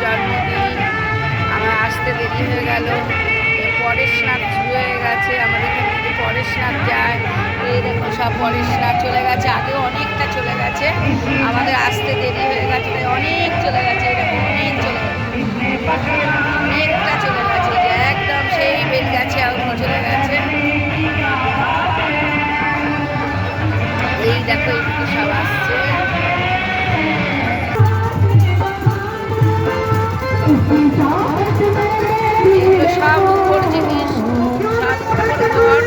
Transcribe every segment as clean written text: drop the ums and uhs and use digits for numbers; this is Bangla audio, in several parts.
জন্মদিন, আমার আসতে দেরি হয়ে গেল। পরের স্নান শুরু হয়ে গেছে, আমাদের এখান থেকে পরের স্নান যায়। এই দেখো সব পরের স্নান চলে গেছে, আগেও অনেকটা চলে গেছে, আমাদের আসতে দেরি হয়ে গেছে তাই অনেক চলে গেছে। এরকম অনেক চলে গেছে, অনেকটা চলে গেছে, যে একদম সেই বেল গেছে চলে গেছে। এই দেখো এইদিকে সব আসছে। সব উপর জিনিস, সব উপর ঘর।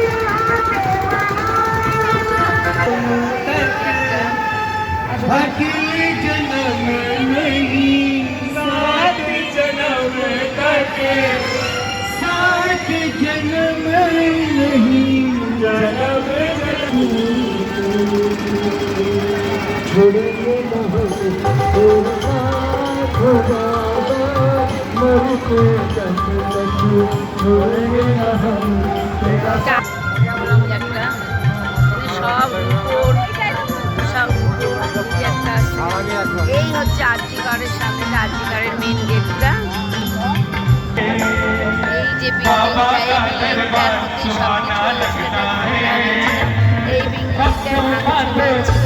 এই হচ্ছে আরজিগড়ের সামনে, আরজিগড়ের মেন গেটটা। এই যে বিল্ডিংটা, এই বিল্ডিংটার মধ্যে সব কিছু হয়েছে। এই বিল্ডিংটা ভাঙচুর হয়েছিল।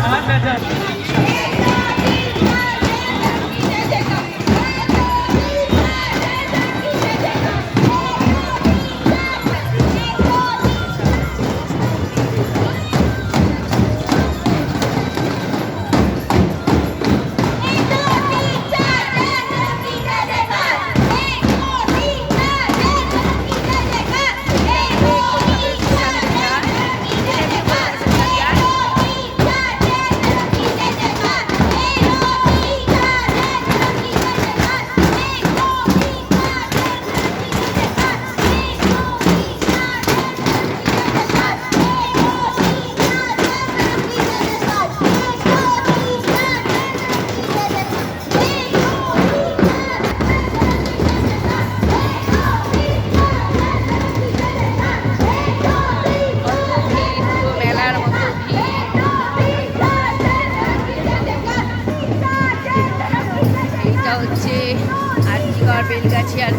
হচ্ছে আরজিগড় বেলগাছি আর